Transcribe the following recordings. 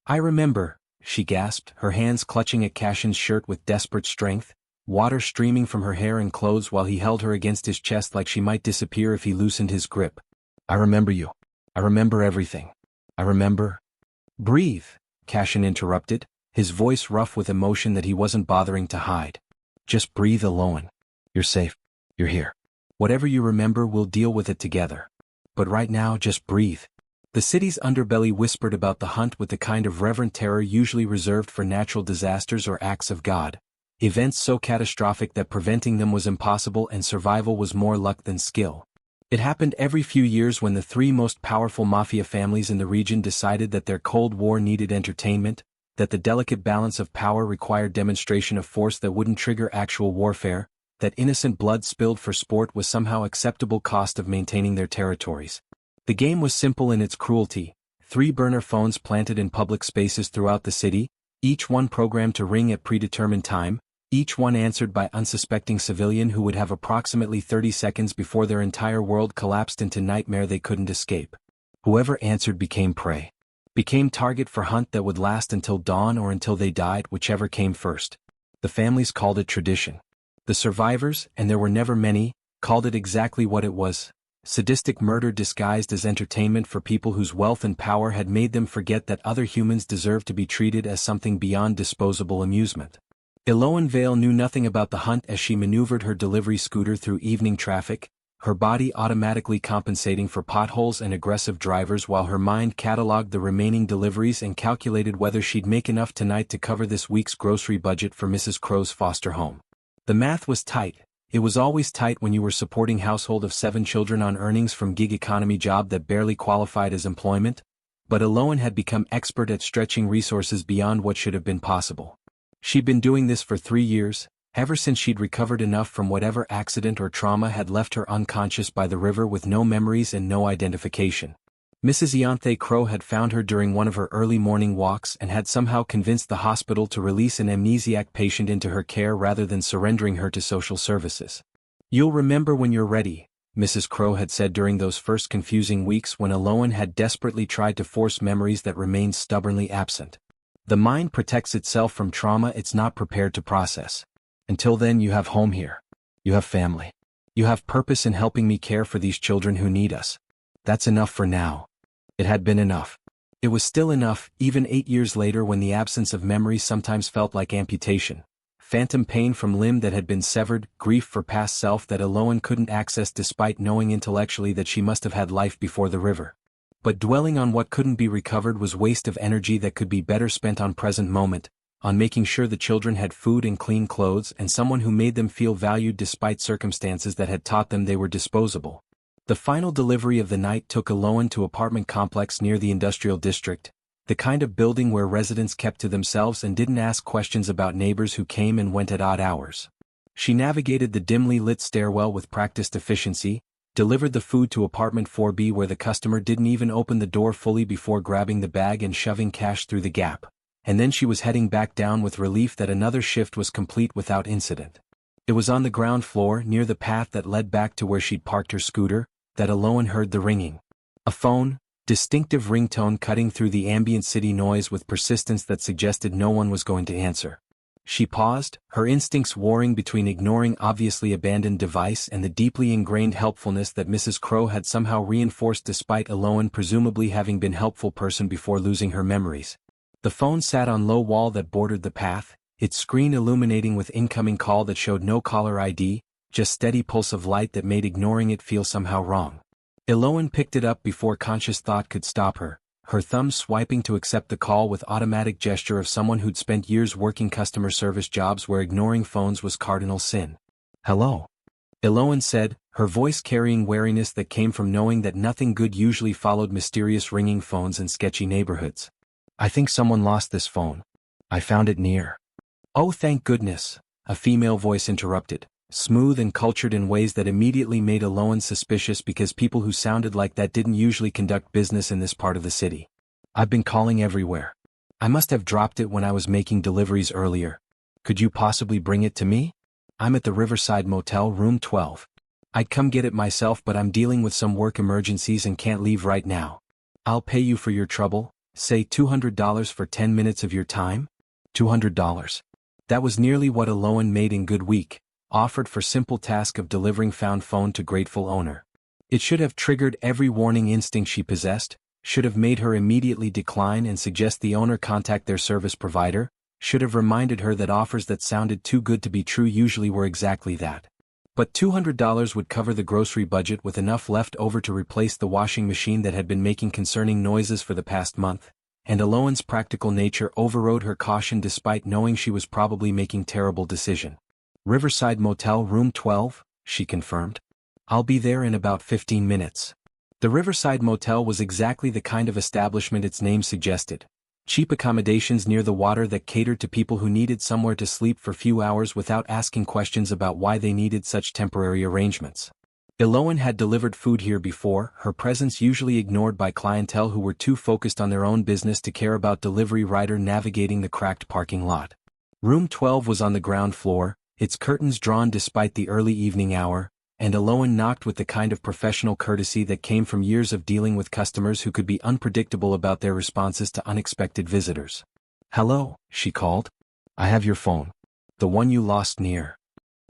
I remember, she gasped, her hands clutching at Cassian's shirt with desperate strength, water streaming from her hair and clothes while he held her against his chest like she might disappear if he loosened his grip. I remember you. I remember everything. I remember. Breathe, Cassian interrupted, his voice rough with emotion that he wasn't bothering to hide. Just breathe, Elowen. You're safe. You're here. Whatever you remember, we'll deal with it together. But right now, just breathe. The city's underbelly whispered about the hunt with the kind of reverent terror usually reserved for natural disasters or acts of God. Events so catastrophic that preventing them was impossible and survival was more luck than skill. It happened every few years when the three most powerful Mafia families in the region decided that their Cold War needed entertainment, that the delicate balance of power required demonstration of force that wouldn't trigger actual warfare, that innocent blood spilled for sport was somehow acceptable cost of maintaining their territories. The game was simple in its cruelty: 3 burner phones planted in public spaces throughout the city, each one programmed to ring at predetermined time, each one answered by unsuspecting civilian who would have approximately 30 seconds before their entire world collapsed into nightmare they couldn't escape. Whoever answered became prey. Became target for hunt that would last until dawn or until they died, whichever came first. The families called it tradition. The survivors, and there were never many, called it exactly what it was: sadistic murder disguised as entertainment for people whose wealth and power had made them forget that other humans deserved to be treated as something beyond disposable amusement. Elowen Vale knew nothing about the hunt as she maneuvered her delivery scooter through evening traffic, her body automatically compensating for potholes and aggressive drivers while her mind catalogued the remaining deliveries and calculated whether she'd make enough tonight to cover this week's grocery budget for Mrs. Crow's foster home. The math was tight. It was always tight when you were supporting household of 7 children on earnings from gig economy job that barely qualified as employment, but Elowen had become expert at stretching resources beyond what should have been possible. She'd been doing this for 3 years, ever since she'd recovered enough from whatever accident or trauma had left her unconscious by the river with no memories and no identification. Mrs. Ianthe Crow had found her during one of her early morning walks and had somehow convinced the hospital to release an amnesiac patient into her care rather than surrendering her to social services. "You'll remember when you're ready," Mrs. Crow had said during those first confusing weeks when Elowen had desperately tried to force memories that remained stubbornly absent. The mind protects itself from trauma it's not prepared to process. Until then, you have home here. You have family. You have purpose in helping me care for these children who need us. That's enough for now. It had been enough. It was still enough, even 8 years later when the absence of memory sometimes felt like amputation. Phantom pain from limb that had been severed, grief for past self that Elowen couldn't access despite knowing intellectually that she must have had life before the river. But dwelling on what couldn't be recovered was waste of energy that could be better spent on present moment, on making sure the children had food and clean clothes and someone who made them feel valued despite circumstances that had taught them they were disposable. The final delivery of the night took Elowen to apartment complex near the industrial district, the kind of building where residents kept to themselves and didn't ask questions about neighbors who came and went at odd hours. She navigated the dimly lit stairwell with practiced efficiency, delivered the food to apartment 4B where the customer didn't even open the door fully before grabbing the bag and shoving cash through the gap, and then she was heading back down with relief that another shift was complete without incident. It was on the ground floor, near the path that led back to where she'd parked her scooter, that Elowen heard the ringing. A phone, distinctive ringtone cutting through the ambient city noise with persistence that suggested no one was going to answer. She paused, her instincts warring between ignoring obviously abandoned device and the deeply ingrained helpfulness that Mrs. Crow had somehow reinforced despite Elowen presumably having been helpful person before losing her memories. The phone sat on low wall that bordered the path, its screen illuminating with incoming call that showed no caller ID, just steady pulse of light that made ignoring it feel somehow wrong. Elowen picked it up before conscious thought could stop her, her thumb swiping to accept the call with automatic gesture of someone who'd spent years working customer service jobs where ignoring phones was cardinal sin. "Hello," Elowen said, her voice carrying wariness that came from knowing that nothing good usually followed mysterious ringing phones in sketchy neighborhoods. "I think someone lost this phone. I found it near." "Oh, thank goodness," a female voice interrupted, smooth and cultured in ways that immediately made Elowen suspicious because people who sounded like that didn't usually conduct business in this part of the city. "I've been calling everywhere. I must have dropped it when I was making deliveries earlier. Could you possibly bring it to me? I'm at the Riverside Motel, room 12. I'd come get it myself but I'm dealing with some work emergencies and can't leave right now. I'll pay you for your trouble," Say $200 for 10 minutes of your time? $200. That was nearly what Elowen made in Good Week, offered for simple task of delivering found phone to grateful owner. It should have triggered every warning instinct she possessed, should have made her immediately decline and suggest the owner contact their service provider, should have reminded her that offers that sounded too good to be true usually were exactly that. But $200 would cover the grocery budget with enough left over to replace the washing machine that had been making concerning noises for the past month, and Elowen's practical nature overrode her caution despite knowing she was probably making terrible decision. Riverside Motel Room 12, she confirmed. I'll be there in about 15 minutes. The Riverside Motel was exactly the kind of establishment its name suggested. Cheap accommodations near the water that catered to people who needed somewhere to sleep for few hours without asking questions about why they needed such temporary arrangements. Elowen had delivered food here before, her presence usually ignored by clientele who were too focused on their own business to care about delivery rider navigating the cracked parking lot. Room 12 was on the ground floor, its curtains drawn despite the early evening hour, and Elowen knocked with the kind of professional courtesy that came from years of dealing with customers who could be unpredictable about their responses to unexpected visitors. "Hello," she called. "I have your phone. The one you lost near."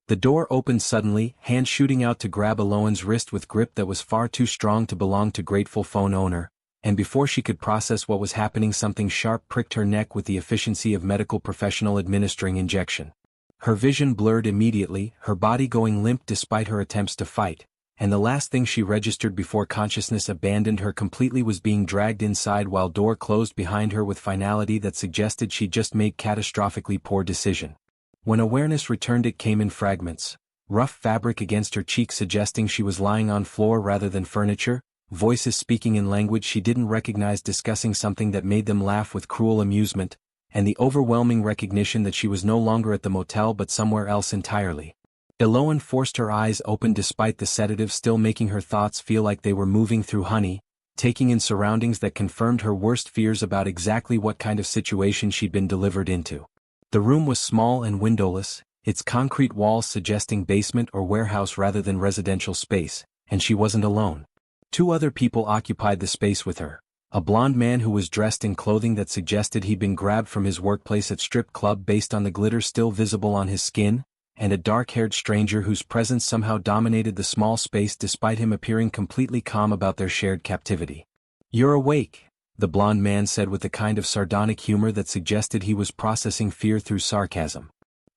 The door opened suddenly, hand shooting out to grab Elowen's wrist with grip that was far too strong to belong to grateful phone owner, and before she could process what was happening something sharp pricked her neck with the efficiency of medical professional administering injection. Her vision blurred immediately, her body going limp despite her attempts to fight, and the last thing she registered before consciousness abandoned her completely was being dragged inside while door closed behind her with finality that suggested she'd just made catastrophically poor decision. When awareness returned it came in fragments, rough fabric against her cheek suggesting she was lying on floor rather than furniture, voices speaking in language she didn't recognize discussing something that made them laugh with cruel amusement, and the overwhelming recognition that she was no longer at the motel but somewhere else entirely. Elowen forced her eyes open despite the sedative still making her thoughts feel like they were moving through honey, taking in surroundings that confirmed her worst fears about exactly what kind of situation she'd been delivered into. The room was small and windowless, its concrete walls suggesting basement or warehouse rather than residential space, and she wasn't alone. Two other people occupied the space with her. A blond man who was dressed in clothing that suggested he'd been grabbed from his workplace at strip club based on the glitter still visible on his skin, and a dark-haired stranger whose presence somehow dominated the small space despite him appearing completely calm about their shared captivity. "You're awake," the blond man said with a kind of sardonic humor that suggested he was processing fear through sarcasm.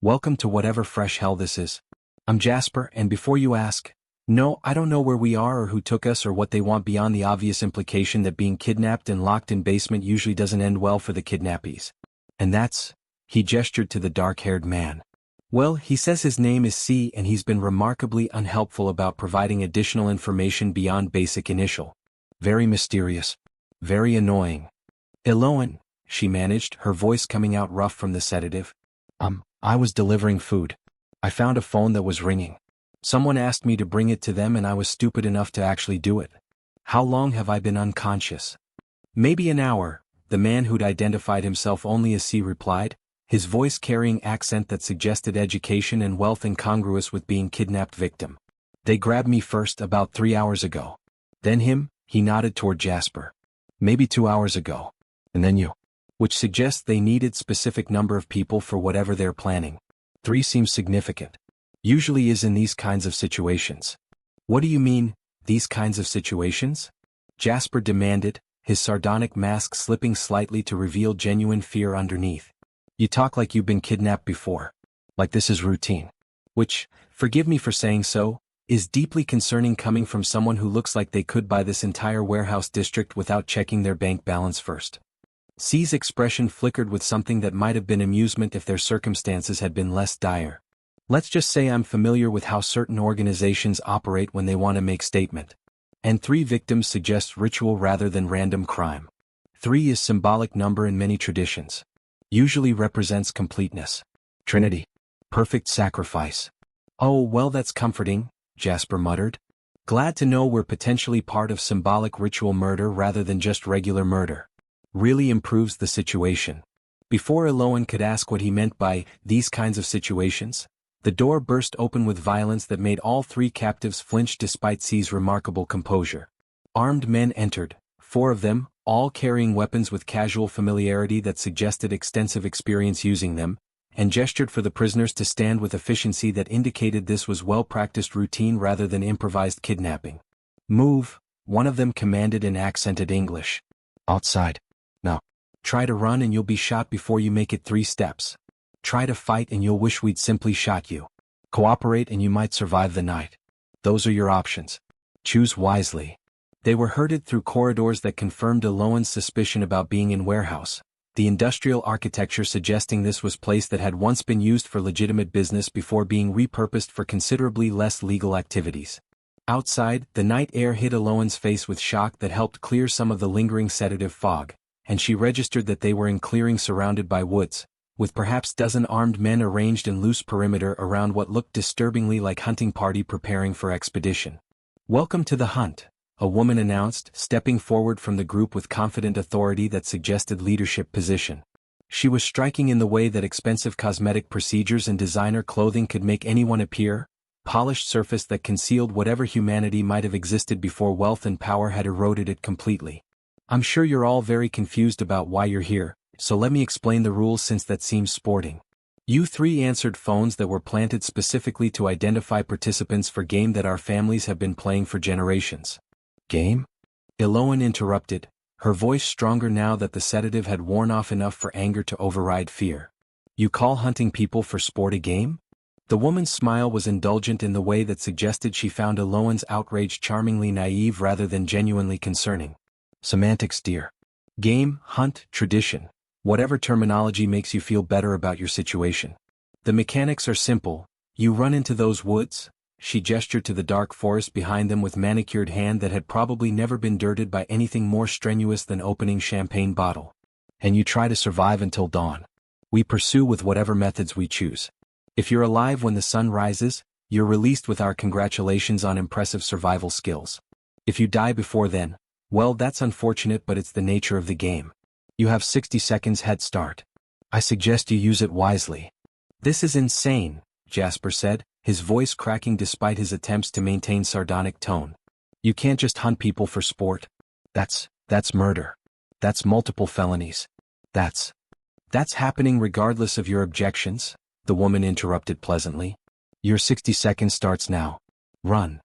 "Welcome to whatever fresh hell this is. I'm Jasper, and before you ask, no, I don't know where we are or who took us or what they want beyond the obvious implication that being kidnapped and locked in basement usually doesn't end well for the kidnappees. And that's," he gestured to the dark-haired man. "Well, he says his name is C and he's been remarkably unhelpful about providing additional information beyond basic initial. Very mysterious. Very annoying." "Elowen," she managed, her voice coming out rough from the sedative. I was delivering food. I found a phone that was ringing. Someone asked me to bring it to them and I was stupid enough to actually do it. How long have I been unconscious?" "Maybe an hour," the man who'd identified himself only as C replied, his voice carrying accent that suggested education and wealth incongruous with being kidnapped victim. "They grabbed me first about 3 hours ago. Then him," he nodded toward Jasper. "Maybe 2 hours ago. And then you." Which suggests they needed specific number of people for whatever they're planning. 3 seems significant. Usually is in these kinds of situations. "What do you mean, these kinds of situations?" Jasper demanded, his sardonic mask slipping slightly to reveal genuine fear underneath. "You talk like you've been kidnapped before. Like this is routine. Which, forgive me for saying so, is deeply concerning coming from someone who looks like they could buy this entire warehouse district without checking their bank balance first." C's expression flickered with something that might have been amusement if their circumstances had been less dire. "Let's just say I'm familiar with how certain organizations operate when they want to make statement. And 3 victims suggests ritual rather than random crime. 3 is symbolic number in many traditions. Usually represents completeness. Trinity. Perfect sacrifice." "Oh, well, that's comforting," Jasper muttered. "Glad to know we're potentially part of symbolic ritual murder rather than just regular murder. Really improves the situation." Before Elowen could ask what he meant by these kinds of situations, the door burst open with violence that made all 3 captives flinch despite C's remarkable composure. Armed men entered, 4 of them, all carrying weapons with casual familiarity that suggested extensive experience using them, and gestured for the prisoners to stand with efficiency that indicated this was well-practiced routine rather than improvised kidnapping. "Move," one of them commanded in accented English. "Outside." "No." "Try to run and you'll be shot before you make it 3 steps. Try to fight and you'll wish we'd simply shot you. Cooperate and you might survive the night. Those are your options. Choose wisely." They were herded through corridors that confirmed Elowen's suspicion about being in warehouse, the industrial architecture suggesting this was place that had once been used for legitimate business before being repurposed for considerably less legal activities. Outside, the night air hit Elowen's face with shock that helped clear some of the lingering sedative fog, and she registered that they were in clearing surrounded by woods, with perhaps dozen armed men arranged in loose perimeter around what looked disturbingly like hunting party preparing for expedition. "Welcome to the hunt," a woman announced, stepping forward from the group with confident authority that suggested leadership position. She was striking in the way that expensive cosmetic procedures and designer clothing could make anyone appear, polished surface that concealed whatever humanity might have existed before wealth and power had eroded it completely. "I'm sure you're all very confused about why you're here, so let me explain the rules since that seems sporting." You 3 answered phones that were planted specifically to identify participants for game that our families have been playing for generations. "Game?" Elowen interrupted, her voice stronger now that the sedative had worn off enough for anger to override fear. "You call hunting people for sport a game?" The woman's smile was indulgent in the way that suggested she found Elowen's outrage charmingly naive rather than genuinely concerning. "Semantics, dear. Game, hunt, tradition. Whatever terminology makes you feel better about your situation. The mechanics are simple. You run into those woods," she gestured to the dark forest behind them with manicured hand that had probably never been dirted by anything more strenuous than opening champagne bottle. "And you try to survive until dawn. We pursue with whatever methods we choose. If you're alive when the sun rises, you're released with our congratulations on impressive survival skills. If you die before then, well, that's unfortunate, but it's the nature of the game. You have 60 seconds head start. I suggest you use it wisely." "This is insane," Jasper said, his voice cracking despite his attempts to maintain sardonic tone. "You can't just hunt people for sport. That's murder. That's multiple felonies. That's happening regardless of your objections," the woman interrupted pleasantly. "Your 60 seconds starts now. Run."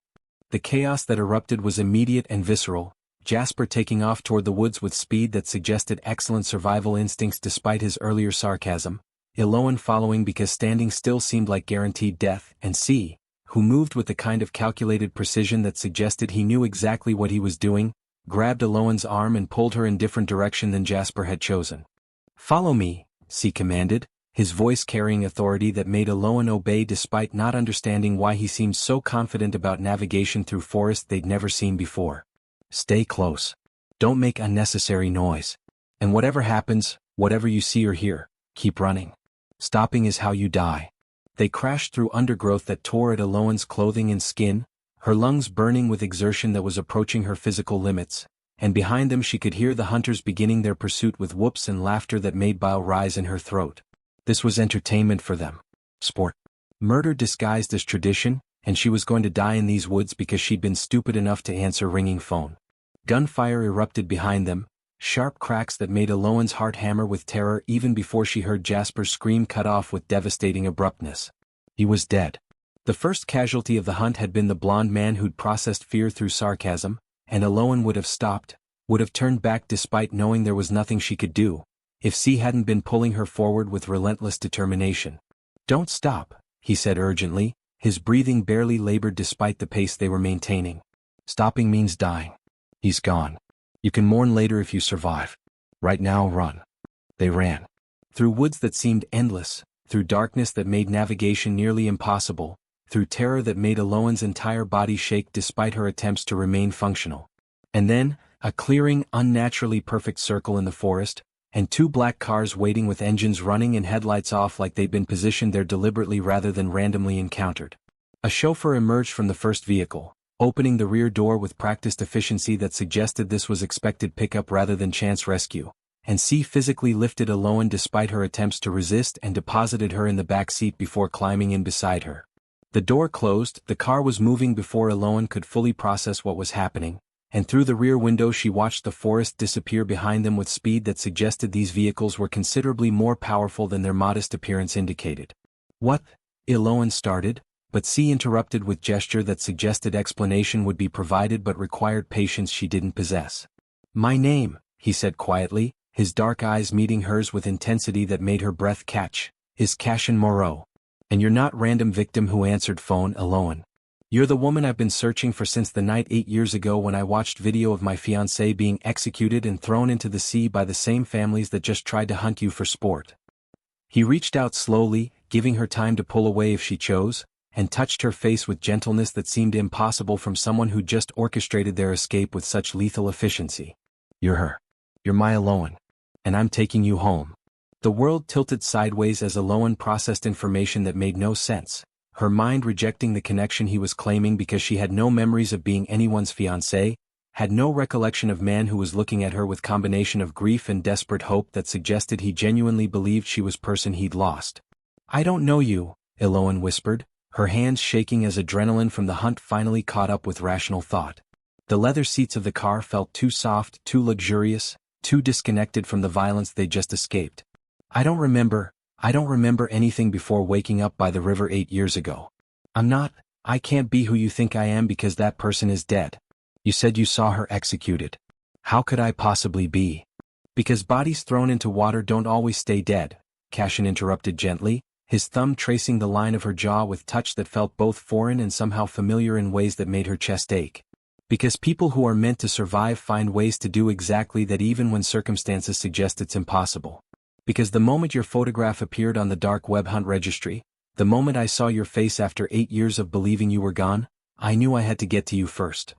The chaos that erupted was immediate and visceral, Jasper taking off toward the woods with speed that suggested excellent survival instincts despite his earlier sarcasm, Elowen following because standing still seemed like guaranteed death, and C, who moved with the kind of calculated precision that suggested he knew exactly what he was doing, grabbed Elowen's arm and pulled her in different direction than Jasper had chosen. "Follow me," C commanded, his voice carrying authority that made Elowen obey despite not understanding why he seemed so confident about navigation through forest they'd never seen before. "Stay close. Don't make unnecessary noise. And whatever happens, whatever you see or hear, keep running. Stopping is how you die." They crashed through undergrowth that tore at Elowen's clothing and skin, her lungs burning with exertion that was approaching her physical limits, and behind them she could hear the hunters beginning their pursuit with whoops and laughter that made bile rise in her throat. This was entertainment for them. Sport. Murder disguised as tradition, and she was going to die in these woods because she'd been stupid enough to answer ringing phone. Gunfire erupted behind them, sharp cracks that made Elowen's heart hammer with terror even before she heard Jasper's scream cut off with devastating abruptness. He was dead. The first casualty of the hunt had been the blonde man who'd processed fear through sarcasm, and Elowen would have stopped, would have turned back despite knowing there was nothing she could do, if C hadn't been pulling her forward with relentless determination. "Don't stop," he said urgently, his breathing barely labored despite the pace they were maintaining. "Stopping means dying. He's gone. You can mourn later if you survive. Right now, run." They ran. Through woods that seemed endless, through darkness that made navigation nearly impossible, through terror that made Elowen's entire body shake despite her attempts to remain functional. And then, a clearing, unnaturally perfect circle in the forest, and 2 black cars waiting with engines running and headlights off like they'd been positioned there deliberately rather than randomly encountered. A chauffeur emerged from the first vehicle, opening the rear door with practiced efficiency that suggested this was expected pickup rather than chance rescue, and C physically lifted Elowen despite her attempts to resist and deposited her in the back seat before climbing in beside her. The door closed, the car was moving before Elowen could fully process what was happening, and through the rear window she watched the forest disappear behind them with speed that suggested these vehicles were considerably more powerful than their modest appearance indicated. "What?" Elowen started, but C interrupted with gesture that suggested explanation would be provided but required patience she didn't possess. "My name," he said quietly, his dark eyes meeting hers with intensity that made her breath catch, "is Cassian Moreau. And you're not random victim who answered phone, Elowen. You're the woman I've been searching for since the night 8 years ago when I watched video of my fiancé being executed and thrown into the sea by the same families that just tried to hunt you for sport." He reached out slowly, giving her time to pull away if she chose, and touched her face with gentleness that seemed impossible from someone who just orchestrated their escape with such lethal efficiency. "You're her. You're my Elowen. And I'm taking you home." The world tilted sideways as Elowen processed information that made no sense, her mind rejecting the connection he was claiming because she had no memories of being anyone's fiancé, had no recollection of man who was looking at her with combination of grief and desperate hope that suggested he genuinely believed she was person he'd lost. "I don't know you," Elowen whispered, her hands shaking as adrenaline from the hunt finally caught up with rational thought. The leather seats of the car felt too soft, too luxurious, too disconnected from the violence they just escaped. I don't remember anything before waking up by the river 8 years ago. I can't be who you think I am because that person is dead. You said you saw her executed. How could I possibly be?" "Because bodies thrown into water don't always stay dead," Cassian interrupted gently, his thumb tracing the line of her jaw with touch that felt both foreign and somehow familiar in ways that made her chest ache. "Because people who are meant to survive find ways to do exactly that even when circumstances suggest it's impossible. Because the moment your photograph appeared on the dark web hunt registry, the moment I saw your face after 8 years of believing you were gone, I knew I had to get to you first."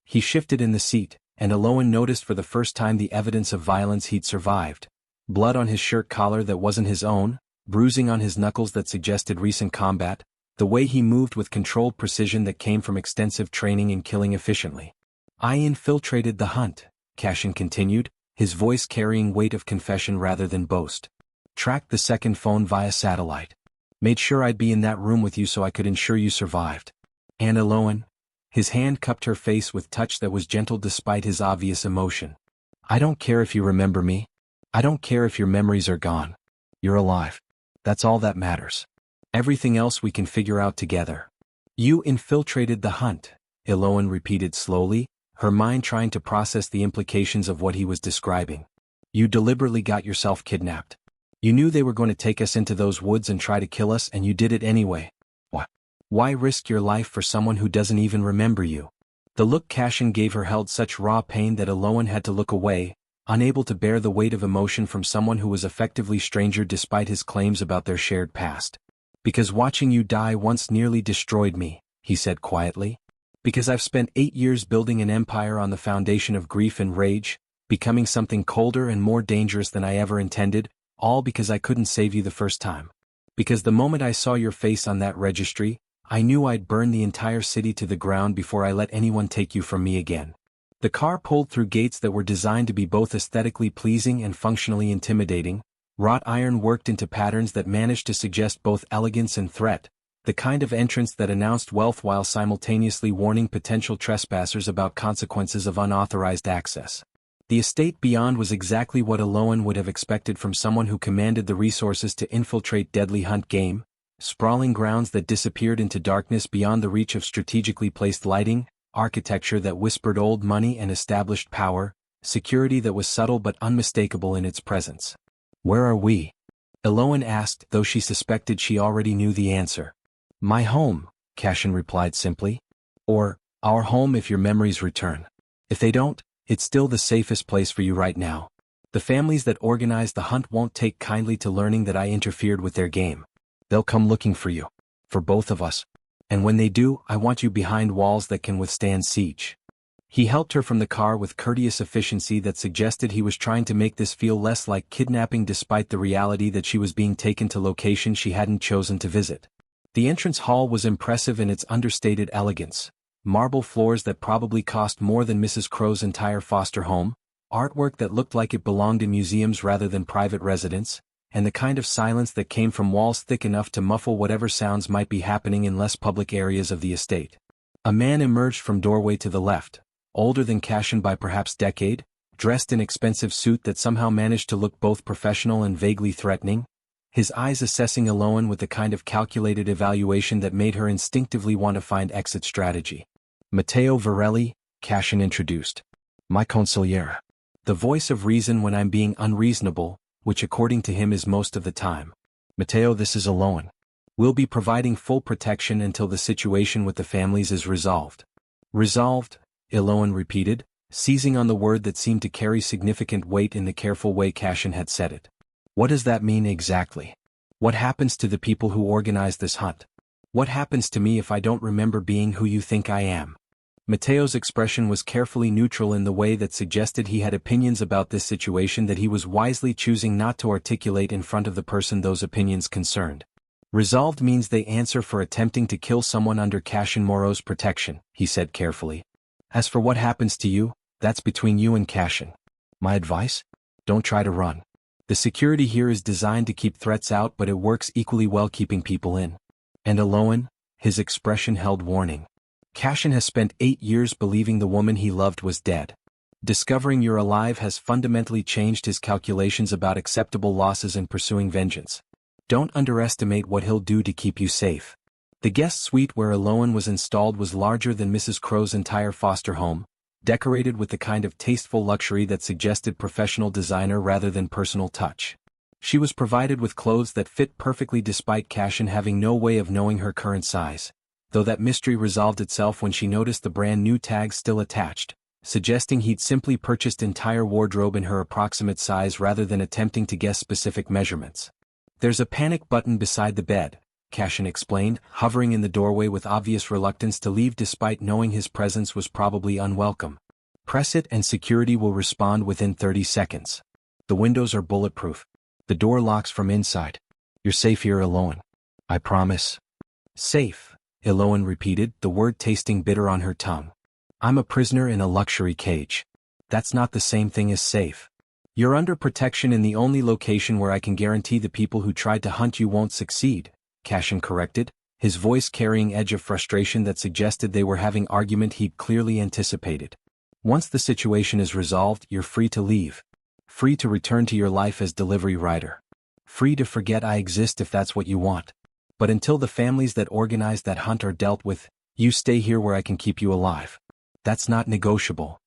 He shifted in the seat, and Elowen noticed for the first time the evidence of violence he'd survived. Blood on his shirt collar that wasn't his own, bruising on his knuckles that suggested recent combat, the way he moved with controlled precision that came from extensive training in killing efficiently. "I infiltrated the hunt," Cassian continued, his voice carrying weight of confession rather than boast. "Tracked the second phone via satellite. Made sure I'd be in that room with you so I could ensure you survived. And Elowen," his hand cupped her face with touch that was gentle despite his obvious emotion, "I don't care if you remember me. I don't care if your memories are gone. You're alive. That's all that matters. Everything else we can figure out together." "You infiltrated the hunt," Elowen repeated slowly, her mind trying to process the implications of what he was describing. "You deliberately got yourself kidnapped. You knew they were going to take us into those woods and try to kill us and you did it anyway. Why risk your life for someone who doesn't even remember you?" The look Cassian gave her held such raw pain that Elowen had to look away, unable to bear the weight of emotion from someone who was effectively stranger despite his claims about their shared past. "Because watching you die once nearly destroyed me," he said quietly. "Because I've spent 8 years building an empire on the foundation of grief and rage, becoming something colder and more dangerous than I ever intended, all because I couldn't save you the first time. Because the moment I saw your face on that registry, I knew I'd burn the entire city to the ground before I let anyone take you from me again." The car pulled through gates that were designed to be both aesthetically pleasing and functionally intimidating, wrought iron worked into patterns that managed to suggest both elegance and threat, the kind of entrance that announced wealth while simultaneously warning potential trespassers about consequences of unauthorized access. The estate beyond was exactly what Elowen would have expected from someone who commanded the resources to infiltrate deadly hunt game, sprawling grounds that disappeared into darkness beyond the reach of strategically placed lighting, architecture that whispered old money and established power, security that was subtle but unmistakable in its presence. "Where are we?" Elowen asked, though she suspected she already knew the answer. "My home," Cassian replied simply. "Or, our home if your memories return. If they don't, it's still the safest place for you right now. The families that organized the hunt won't take kindly to learning that I interfered with their game. They'll come looking for you. For both of us. And when they do, I want you behind walls that can withstand siege." He helped her from the car with courteous efficiency that suggested he was trying to make this feel less like kidnapping despite the reality that she was being taken to location she hadn't chosen to visit. The entrance hall was impressive in its understated elegance. Marble floors that probably cost more than Mrs. Crow's entire foster home, artwork that looked like it belonged in museums rather than private residence, and the kind of silence that came from walls thick enough to muffle whatever sounds might be happening in less public areas of the estate. A man emerged from doorway to the left, older than Cassian by perhaps decade, dressed in expensive suit that somehow managed to look both professional and vaguely threatening, his eyes assessing Elowen with the kind of calculated evaluation that made her instinctively want to find exit strategy. Matteo Varelli, Cassian introduced. My consigliere. The voice of reason when I'm being unreasonable, which according to him is most of the time. Matteo, this is Elowen. We'll be providing full protection until the situation with the families is resolved. Resolved, Elowen repeated, seizing on the word that seemed to carry significant weight in the careful way Cassian had said it. What does that mean exactly? What happens to the people who organize this hunt? What happens to me if I don't remember being who you think I am? Matteo's expression was carefully neutral in the way that suggested he had opinions about this situation that he was wisely choosing not to articulate in front of the person those opinions concerned. Resolved means they answer for attempting to kill someone under Cassian Moreau's protection, he said carefully. As for what happens to you, that's between you and Cassian. My advice? Don't try to run. The security here is designed to keep threats out, but it works equally well keeping people in. And Elowen, his expression held warning. Cassian has spent 8 years believing the woman he loved was dead. Discovering you're alive has fundamentally changed his calculations about acceptable losses and pursuing vengeance. Don't underestimate what he'll do to keep you safe. The guest suite where Elowen was installed was larger than Mrs. Crow's entire foster home, decorated with the kind of tasteful luxury that suggested professional designer rather than personal touch. She was provided with clothes that fit perfectly despite Cassian having no way of knowing her current size, though that mystery resolved itself when she noticed the brand new tags still attached, suggesting he'd simply purchased entire wardrobe in her approximate size rather than attempting to guess specific measurements. There's a panic button beside the bed, Cassian explained, hovering in the doorway with obvious reluctance to leave despite knowing his presence was probably unwelcome. Press it and security will respond within 30 seconds. The windows are bulletproof. The door locks from inside. You're safe here, Elowen. I promise. Safe, Elowen repeated, the word tasting bitter on her tongue. I'm a prisoner in a luxury cage. That's not the same thing as safe. You're under protection in the only location where I can guarantee the people who tried to hunt you won't succeed, Cassian corrected, his voice carrying edge of frustration that suggested they were having argument he'd clearly anticipated. Once the situation is resolved, you're free to leave. Free to return to your life as delivery rider. Free to forget I exist if that's what you want. But until the families that organized that hunt are dealt with, you stay here where I can keep you alive. That's not negotiable.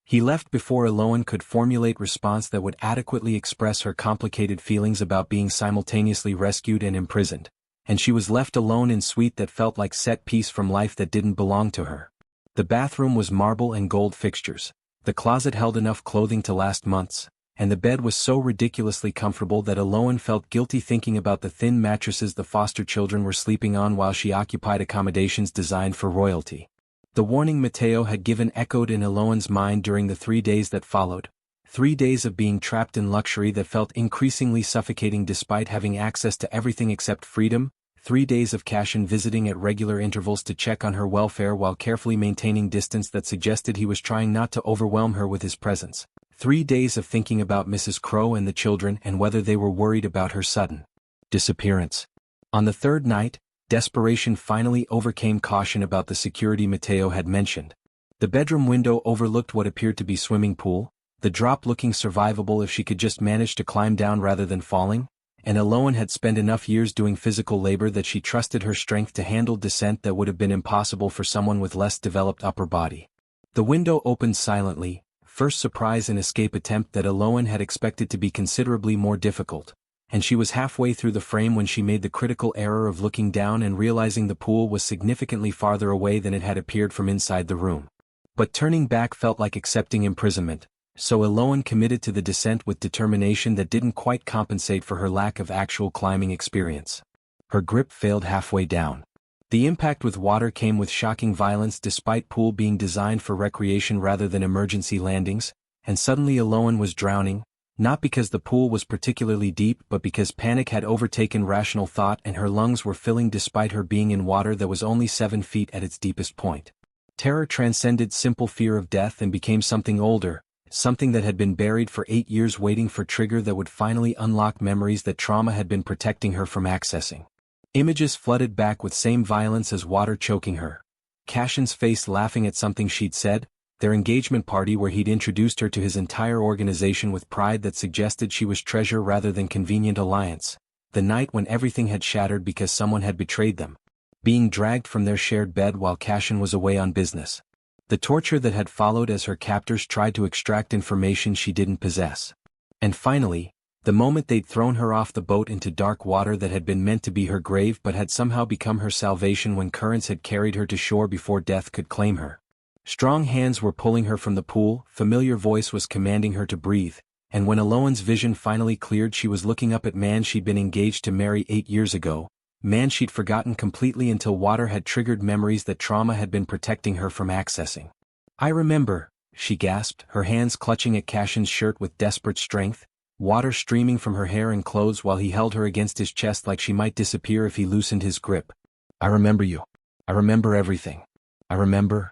He left before Elowen could formulate response that would adequately express her complicated feelings about being simultaneously rescued and imprisoned, and she was left alone in suite that felt like set piece from life that didn't belong to her. The bathroom was marble and gold fixtures, the closet held enough clothing to last months, and the bed was so ridiculously comfortable that Elowen felt guilty thinking about the thin mattresses the foster children were sleeping on while she occupied accommodations designed for royalty. The warning Matteo had given echoed in Elowen's mind during the 3 days that followed. 3 days of being trapped in luxury that felt increasingly suffocating despite having access to everything except freedom. 3 days of Cassian visiting at regular intervals to check on her welfare while carefully maintaining distance that suggested he was trying not to overwhelm her with his presence. 3 days of thinking about Mrs. Crow and the children and whether they were worried about her sudden disappearance. On the third night, desperation finally overcame caution about the security Matteo had mentioned. The bedroom window overlooked what appeared to be swimming pool, the drop looking survivable if she could just manage to climb down rather than falling, and Elowen had spent enough years doing physical labor that she trusted her strength to handle descent that would have been impossible for someone with less developed upper body. The window opened silently, first surprise and escape attempt that Elowen had expected to be considerably more difficult, and she was halfway through the frame when she made the critical error of looking down and realizing the pool was significantly farther away than it had appeared from inside the room. But turning back felt like accepting imprisonment, so Elowen committed to the descent with determination that didn't quite compensate for her lack of actual climbing experience. Her grip failed halfway down. The impact with water came with shocking violence despite pool being designed for recreation rather than emergency landings, and suddenly Elowen was drowning, not because the pool was particularly deep but because panic had overtaken rational thought and her lungs were filling despite her being in water that was only 7 feet at its deepest point. Terror transcended simple fear of death and became something older, something that had been buried for 8 years waiting for trigger that would finally unlock memories that trauma had been protecting her from accessing. Images flooded back with same violence as water choking her. Cassian's face laughing at something she'd said, Their engagement party where he'd introduced her to his entire organization with pride that suggested she was treasure rather than convenient alliance. The night when everything had shattered because someone had betrayed them. Being dragged from their shared bed while Cassian was away on business. The torture that had followed as her captors tried to extract information she didn't possess. And finally, the moment they'd thrown her off the boat into dark water that had been meant to be her grave but had somehow become her salvation when currents had carried her to shore before death could claim her. Strong hands were pulling her from the pool, familiar voice was commanding her to breathe, and when Elowen's vision finally cleared she was looking up at man she'd been engaged to marry 8 years ago, man she'd forgotten completely until water had triggered memories that trauma had been protecting her from accessing. "I remember," she gasped, her hands clutching at Cassian's shirt with desperate strength, water streaming from her hair and clothes while he held her against his chest like she might disappear if he loosened his grip. "I remember you. I remember everything. I remember—"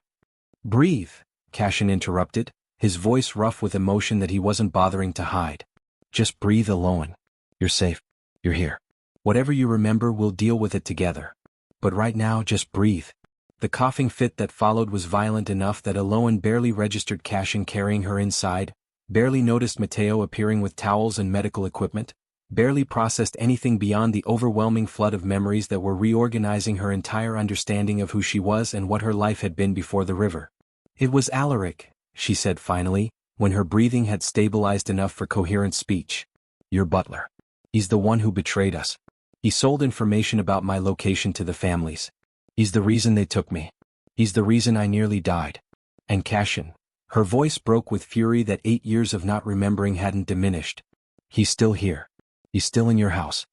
"Breathe," Cassian interrupted, his voice rough with emotion that he wasn't bothering to hide. "Just breathe, Elowen. You're safe. You're here. Whatever you remember, we'll deal with it together. But right now, just breathe." The coughing fit that followed was violent enough that Elowen barely registered Cassian carrying her inside, barely noticed Mateo appearing with towels and medical equipment, barely processed anything beyond the overwhelming flood of memories that were reorganizing her entire understanding of who she was and what her life had been before the river. "It was Alaric," she said finally, when her breathing had stabilized enough for coherent speech. "Your butler. He's the one who betrayed us. He sold information about my location to the families. He's the reason they took me. He's the reason I nearly died." And Cassian, her voice broke with fury that 8 years of not remembering hadn't diminished. "He's still here. He's still in your house.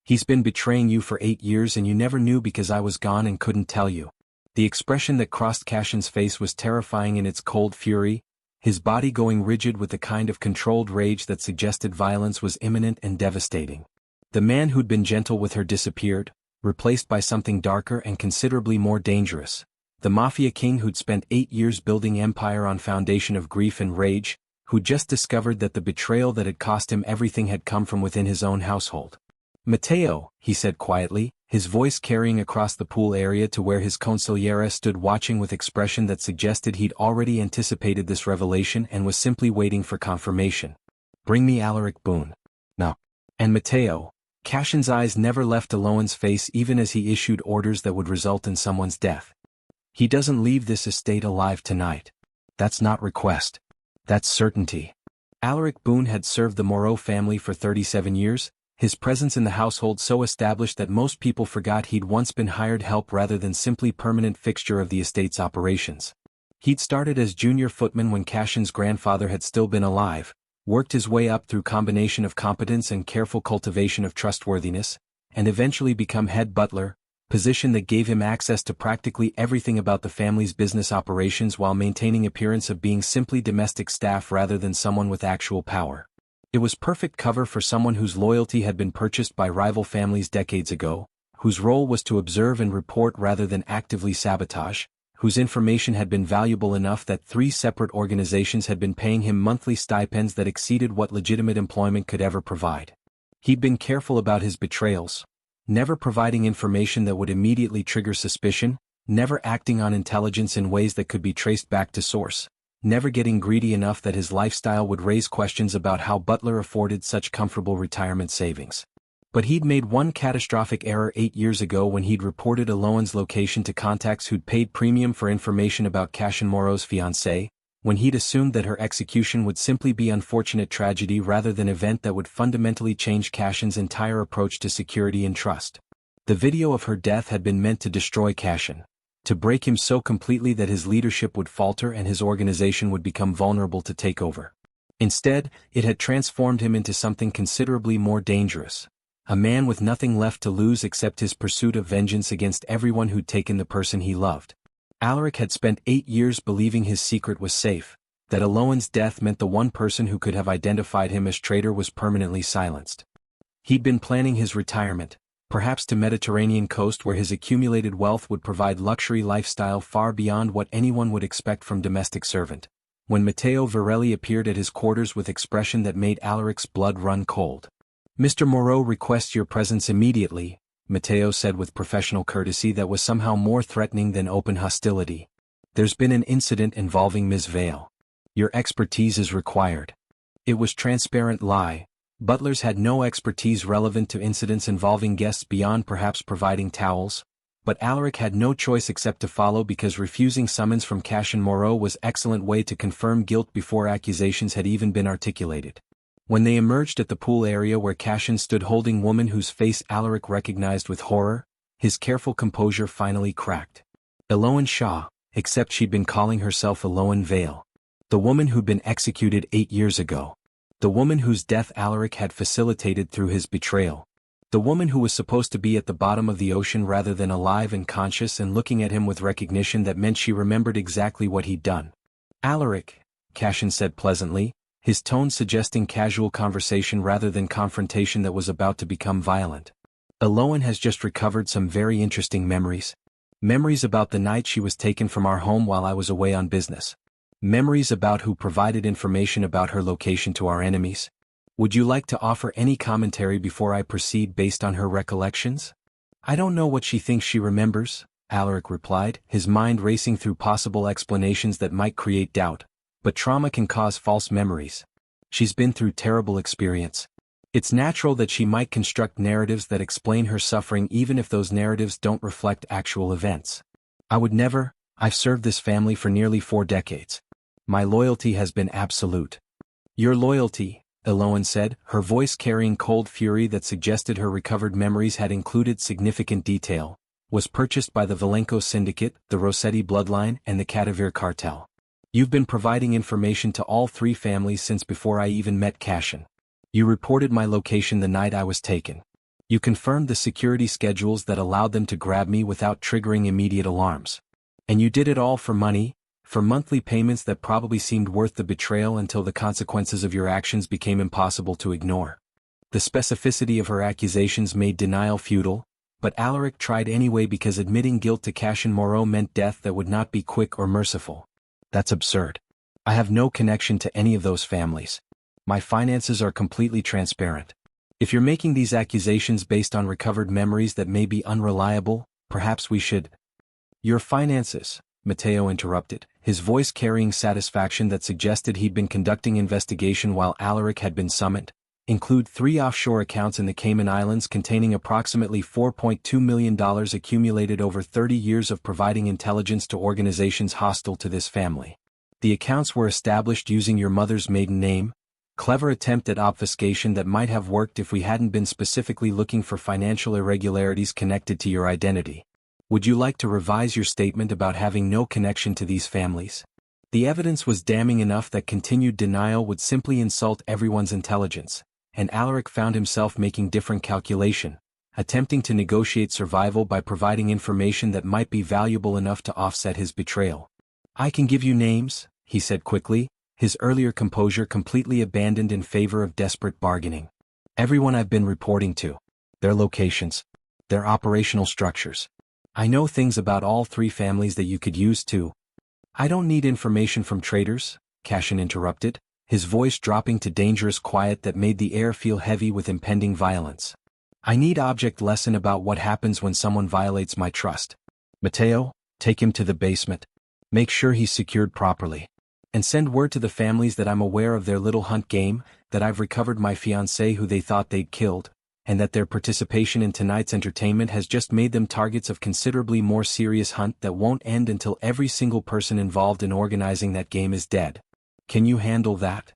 He's been betraying you for 8 years and you never knew because I was gone and couldn't tell you." The expression that crossed Cassian's face was terrifying in its cold fury, his body going rigid with the kind of controlled rage that suggested violence was imminent and devastating. The man who'd been gentle with her disappeared, replaced by something darker and considerably more dangerous. The Mafia king who'd spent 8 years building empire on foundation of grief and rage, who'd just discovered that the betrayal that had cost him everything had come from within his own household. "Mateo," he said quietly, his voice carrying across the pool area to where his consigliere stood watching with expression that suggested he'd already anticipated this revelation and was simply waiting for confirmation. "Bring me Alaric Boone. Now." And Mateo, Cassian's eyes never left Elowen's face even as he issued orders that would result in someone's death. "He doesn't leave this estate alive tonight. That's not request. That's certainty." Alaric Boone had served the Moreau family for 37 years, his presence in the household so established that most people forgot he'd once been hired help rather than simply permanent fixture of the estate's operations. He'd started as junior footman when Cassian's grandfather had still been alive, worked his way up through combination of competence and careful cultivation of trustworthiness, and eventually become head butler, position that gave him access to practically everything about the family's business operations while maintaining appearance of being simply domestic staff rather than someone with actual power. It was perfect cover for someone whose loyalty had been purchased by rival families decades ago, whose role was to observe and report rather than actively sabotage, whose information had been valuable enough that 3 separate organizations had been paying him monthly stipends that exceeded what legitimate employment could ever provide. He'd been careful about his betrayals, never providing information that would immediately trigger suspicion, never acting on intelligence in ways that could be traced back to source, never getting greedy enough that his lifestyle would raise questions about how Butler afforded such comfortable retirement savings. But he'd made one catastrophic error 8 years ago when he'd reported Elowen's location to contacts who'd paid premium for information about Cassian Moreau's fiancée, when he'd assumed that her execution would simply be unfortunate tragedy rather than event that would fundamentally change Cassian's entire approach to security and trust. The video of her death had been meant to destroy Cassian, to break him so completely that his leadership would falter and his organization would become vulnerable to takeover. Instead, it had transformed him into something considerably more dangerous. A man with nothing left to lose except his pursuit of vengeance against everyone who'd taken the person he loved. Alaric had spent 8 years believing his secret was safe, that Elowen's death meant the one person who could have identified him as traitor was permanently silenced. He'd been planning his retirement, perhaps to Mediterranean coast where his accumulated wealth would provide luxury lifestyle far beyond what anyone would expect from domestic servant, when Matteo Varelli appeared at his quarters with expression that made Alaric's blood run cold. "Mr. Moreau requests your presence immediately," Matteo said with professional courtesy that was somehow more threatening than open hostility. There's been an incident involving Ms. Vale. Your expertise is required. It was transparent lie. Butlers had no expertise relevant to incidents involving guests beyond perhaps providing towels, but Alaric had no choice except to follow because refusing summons from Cassian Moreau was an excellent way to confirm guilt before accusations had even been articulated. When they emerged at the pool area where Cassian stood holding woman whose face Alaric recognized with horror, his careful composure finally cracked. Elowen Shaw, except she'd been calling herself Elowen Vale. The woman who'd been executed 8 years ago. The woman whose death Alaric had facilitated through his betrayal. The woman who was supposed to be at the bottom of the ocean rather than alive and conscious and looking at him with recognition that meant she remembered exactly what he'd done. Alaric, Cassian said pleasantly, his tone suggesting casual conversation rather than confrontation that was about to become violent. Elowen has just recovered some very interesting memories. Memories about the night she was taken from our home while I was away on business. Memories about who provided information about her location to our enemies. Would you like to offer any commentary before I proceed based on her recollections? I don't know what she thinks she remembers, Alaric replied, his mind racing through possible explanations that might create doubt, but trauma can cause false memories. She's been through terrible experience. It's natural that she might construct narratives that explain her suffering even if those narratives don't reflect actual events. I would never. I've served this family for nearly 4 decades. My loyalty has been absolute. Your loyalty, Elowen said, her voice carrying cold fury that suggested her recovered memories had included significant detail, was purchased by the Valenco Syndicate, the Rossetti bloodline, and the Kadavir cartel. You've been providing information to all 3 families since before I even met Cassian. You reported my location the night I was taken. You confirmed the security schedules that allowed them to grab me without triggering immediate alarms. And you did it all for money, for monthly payments that probably seemed worth the betrayal until the consequences of your actions became impossible to ignore. The specificity of her accusations made denial futile, but Alaric tried anyway because admitting guilt to Cassian Moreau meant death that would not be quick or merciful. That's absurd. I have no connection to any of those families. My finances are completely transparent. If you're making these accusations based on recovered memories that may be unreliable, perhaps we should. Your finances, Matteo interrupted, his voice carrying satisfaction that suggested he'd been conducting investigation while Alaric had been summoned, include 3 offshore accounts in the Cayman Islands containing approximately $4.2 million accumulated over 30 years of providing intelligence to organizations hostile to this family. The accounts were established using your mother's maiden name. Clever attempt at obfuscation that might have worked if we hadn't been specifically looking for financial irregularities connected to your identity. Would you like to revise your statement about having no connection to these families? The evidence was damning enough that continued denial would simply insult everyone's intelligence, and Alaric found himself making different calculation, attempting to negotiate survival by providing information that might be valuable enough to offset his betrayal. I can give you names, he said quickly, his earlier composure completely abandoned in favor of desperate bargaining. Everyone I've been reporting to. Their locations. Their operational structures. I know things about all 3 families that you could use too. I don't need information from traitors, Cassian interrupted, his voice dropping to dangerous quiet that made the air feel heavy with impending violence. I need object lesson about what happens when someone violates my trust. Matteo, take him to the basement. Make sure he's secured properly. And send word to the families that I'm aware of their little hunt game, that I've recovered my fiancée who they thought they'd killed, and that their participation in tonight's entertainment has just made them targets of considerably more serious hunt that won't end until every single person involved in organizing that game is dead. Can you handle that?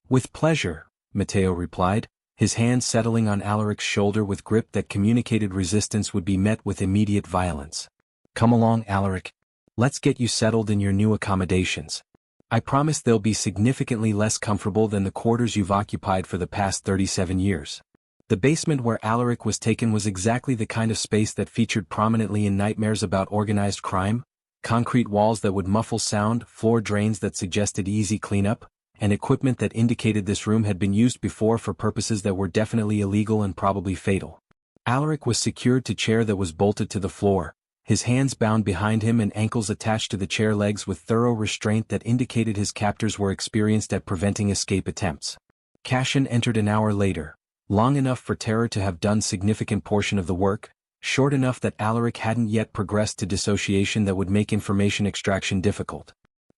With pleasure, Matteo replied, his hand settling on Alaric's shoulder with grip that communicated resistance would be met with immediate violence. Come along, Alaric. Let's get you settled in your new accommodations. I promise they'll be significantly less comfortable than the quarters you've occupied for the past 37 years. The basement where Alaric was taken was exactly the kind of space that featured prominently in nightmares about organized crime, concrete walls that would muffle sound, floor drains that suggested easy cleanup, and equipment that indicated this room had been used before for purposes that were definitely illegal and probably fatal. Alaric was secured to a chair that was bolted to the floor, his hands bound behind him and ankles attached to the chair legs with thorough restraint that indicated his captors were experienced at preventing escape attempts. Cassian entered an hour later, long enough for terror to have done significant portion of the work, short enough that Alaric hadn't yet progressed to dissociation that would make information extraction difficult.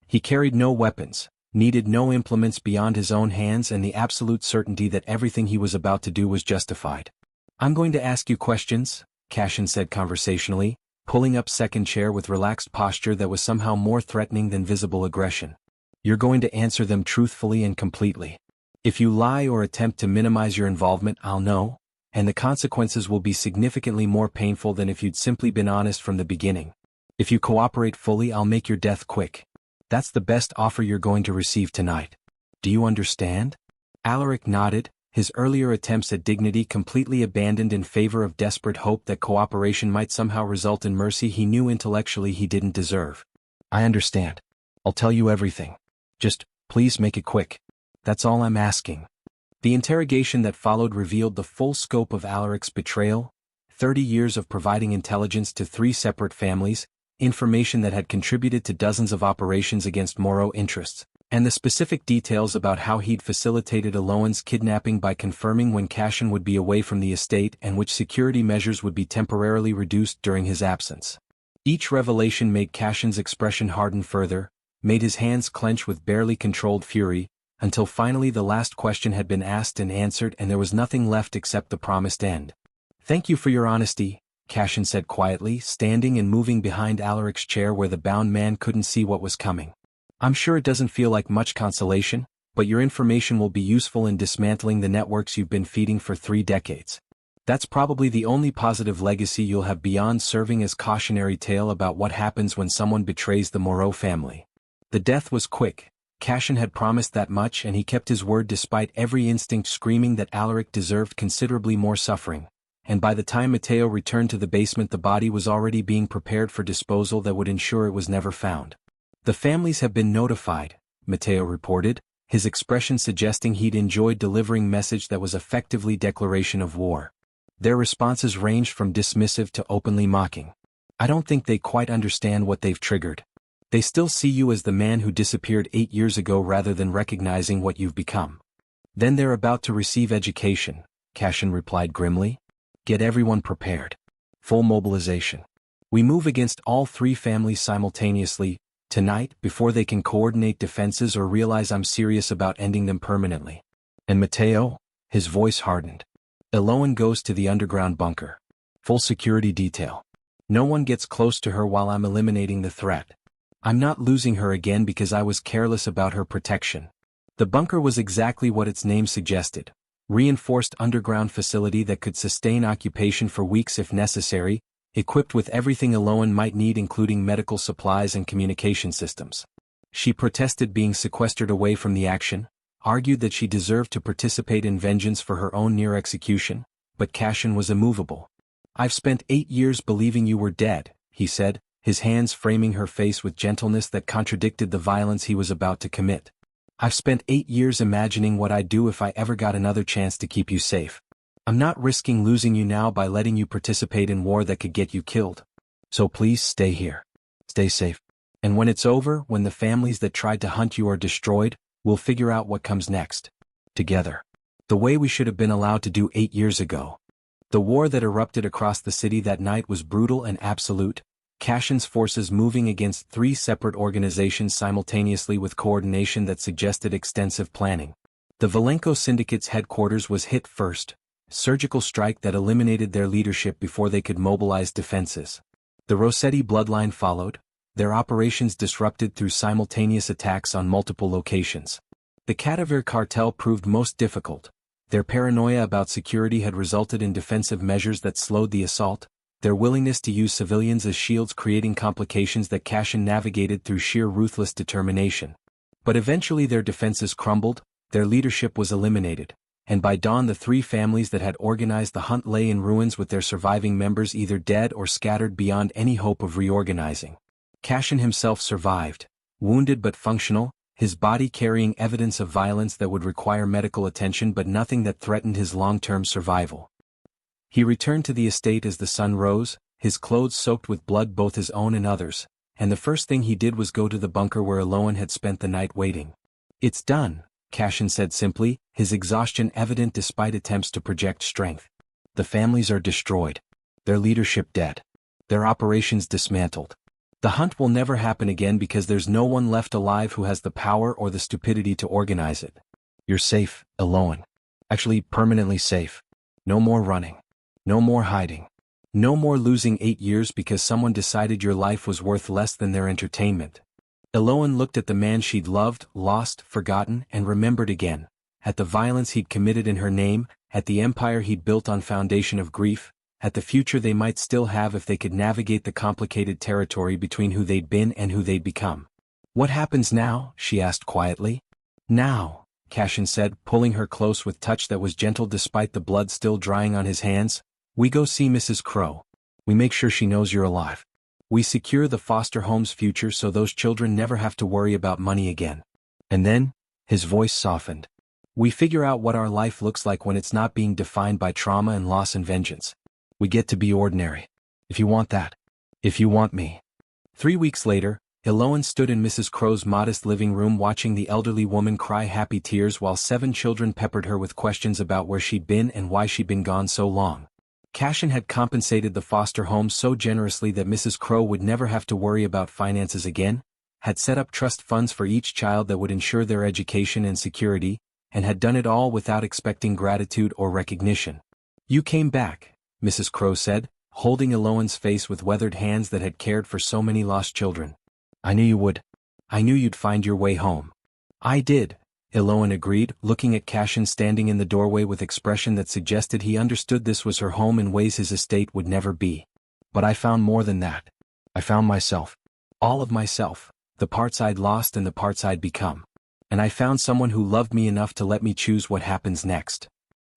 He carried no weapons, needed no implements beyond his own hands, and the absolute certainty that everything he was about to do was justified. "I'm going to ask you questions," Cassian said conversationally, pulling up second chair with relaxed posture that was somehow more threatening than visible aggression. "You're going to answer them truthfully and completely. If you lie or attempt to minimize your involvement, I'll know, and the consequences will be significantly more painful than if you'd simply been honest from the beginning. If you cooperate fully, I'll make your death quick. That's the best offer you're going to receive tonight. Do you understand?" Alaric nodded, his earlier attempts at dignity completely abandoned in favor of desperate hope that cooperation might somehow result in mercy he knew intellectually he didn't deserve. "I understand. I'll tell you everything. Just, please make it quick. That's all I'm asking." The interrogation that followed revealed the full scope of Alaric's betrayal, 30 years of providing intelligence to 3 separate families, information that had contributed to dozens of operations against Moreau interests, and the specific details about how he'd facilitated Elowen's kidnapping by confirming when Cassian would be away from the estate and which security measures would be temporarily reduced during his absence. Each revelation made Cassian's expression harden further, made his hands clench with barely controlled fury, until finally the last question had been asked and answered and there was nothing left except the promised end. "Thank you for your honesty," Cassian said quietly, standing and moving behind Alaric's chair where the bound man couldn't see what was coming. "I'm sure it doesn't feel like much consolation, but your information will be useful in dismantling the networks you've been feeding for 3 decades. That's probably the only positive legacy you'll have beyond serving as cautionary tale about what happens when someone betrays the Moreau family." The death was quick. Cassian had promised that much and he kept his word despite every instinct screaming that Alaric deserved considerably more suffering. And by the time Mateo returned to the basement, the body was already being prepared for disposal that would ensure it was never found. "The families have been notified," Mateo reported, his expression suggesting he'd enjoyed delivering message that was effectively declaration of war. Their responses ranged from dismissive to openly mocking. "I don't think they quite understand what they've triggered. They still see you as the man who disappeared 8 years ago rather than recognizing what you've become." "Then they're about to receive education," Cassian replied grimly. "Get everyone prepared. Full mobilization. We move against all 3 families simultaneously, tonight, before they can coordinate defenses or realize I'm serious about ending them permanently. And Mateo?" His voice hardened. "Elowen goes to the underground bunker. Full security detail. No one gets close to her while I'm eliminating the threat. I'm not losing her again because I was careless about her protection." The bunker was exactly what its name suggested. Reinforced underground facility that could sustain occupation for weeks if necessary, equipped with everything Elowen might need including medical supplies and communication systems. She protested being sequestered away from the action, argued that she deserved to participate in vengeance for her own near execution, but Cassian was immovable. "I've spent 8 years believing you were dead," he said, his hands framing her face with gentleness that contradicted the violence he was about to commit. "I've spent 8 years imagining what I'd do if I ever got another chance to keep you safe. I'm not risking losing you now by letting you participate in war that could get you killed. So please stay here. Stay safe. And when it's over, when the families that tried to hunt you are destroyed, we'll figure out what comes next. Together. The way we should have been allowed to do 8 years ago." The war that erupted across the city that night was brutal and absolute. Cassian's forces moving against 3 separate organizations simultaneously with coordination that suggested extensive planning. The Valenco Syndicate's headquarters was hit first, surgical strike that eliminated their leadership before they could mobilize defenses. The Rossetti bloodline followed, their operations disrupted through simultaneous attacks on multiple locations. The Cadaver cartel proved most difficult. Their paranoia about security had resulted in defensive measures that slowed the assault, their willingness to use civilians as shields creating complications that Cassian navigated through sheer ruthless determination. But eventually their defenses crumbled, their leadership was eliminated, and by dawn the 3 families that had organized the hunt lay in ruins with their surviving members either dead or scattered beyond any hope of reorganizing. Cassian himself survived, wounded but functional, his body carrying evidence of violence that would require medical attention but nothing that threatened his long-term survival. He returned to the estate as the sun rose, his clothes soaked with blood both his own and others, and the first thing he did was go to the bunker where Elowen had spent the night waiting. "It's done," Cassian said simply, his exhaustion evident despite attempts to project strength. "The families are destroyed. their leadership dead. Their operations dismantled. The hunt will never happen again because there's no one left alive who has the power or the stupidity to organize it. You're safe, Elowen. Actually, permanently safe. No more running. No more hiding. No more losing 8 years because someone decided your life was worth less than their entertainment. Elowen looked at the man she'd loved, lost, forgotten, and remembered again, at the violence he'd committed in her name, at the empire he'd built on foundation of grief, at the future they might still have if they could navigate the complicated territory between who they'd been and who they'd become. What happens now? She asked quietly. Now, Cassian said, pulling her close with touch that was gentle despite the blood still drying on his hands. We go see Mrs. Crow. We make sure she knows you're alive. We secure the foster home's future so those children never have to worry about money again. And then, his voice softened. We figure out what our life looks like when it's not being defined by trauma and loss and vengeance. We get to be ordinary. If you want that. If you want me. 3 weeks later, Elowen stood in Mrs. Crow's modest living room watching the elderly woman cry happy tears while 7 children peppered her with questions about where she'd been and why she'd been gone so long. Cassian had compensated the foster home so generously that Mrs. Crow would never have to worry about finances again, had set up trust funds for each child that would ensure their education and security, and had done it all without expecting gratitude or recognition. You came back, Mrs. Crow said, holding Elowen's face with weathered hands that had cared for so many lost children. I knew you would. I knew you'd find your way home. I did, Elowen agreed, looking at Cassian standing in the doorway with expression that suggested he understood this was her home in ways his estate would never be. But I found more than that. I found myself. All of myself, the parts I'd lost and the parts I'd become. And I found someone who loved me enough to let me choose what happens next.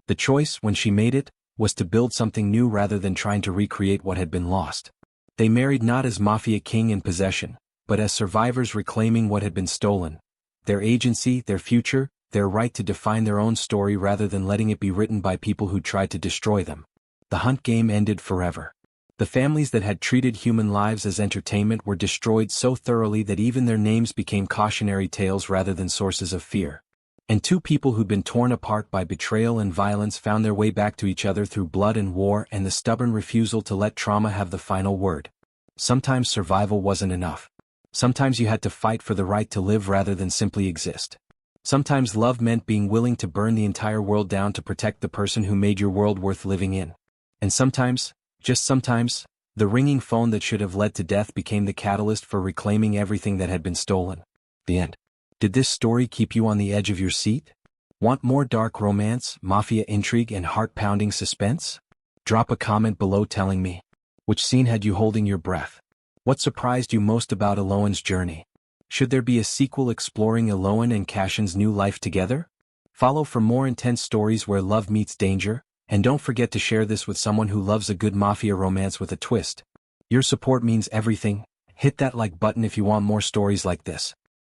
The choice, when she made it, was to build something new rather than trying to recreate what had been lost. They married not as Mafia king in possession, but as survivors reclaiming what had been stolen. Their agency, their future, their right to define their own story rather than letting it be written by people who tried to destroy them. The hunt game ended forever. The families that had treated human lives as entertainment were destroyed so thoroughly that even their names became cautionary tales rather than sources of fear. And 2 people who'd been torn apart by betrayal and violence found their way back to each other through blood and war and the stubborn refusal to let trauma have the final word. Sometimes survival wasn't enough. Sometimes you had to fight for the right to live rather than simply exist. Sometimes love meant being willing to burn the entire world down to protect the person who made your world worth living in. And sometimes, just sometimes, the ringing phone that should have led to death became the catalyst for reclaiming everything that had been stolen. The end. Did this story keep you on the edge of your seat? Want more dark romance, mafia intrigue, and heart-pounding suspense? Drop a comment below telling me. Which scene had you holding your breath? What surprised you most about Elowen's journey? Should there be a sequel exploring Elowen and Cassian's new life together? Follow for more intense stories where love meets danger, and don't forget to share this with someone who loves a good mafia romance with a twist. Your support means everything. Hit that like button if you want more stories like this.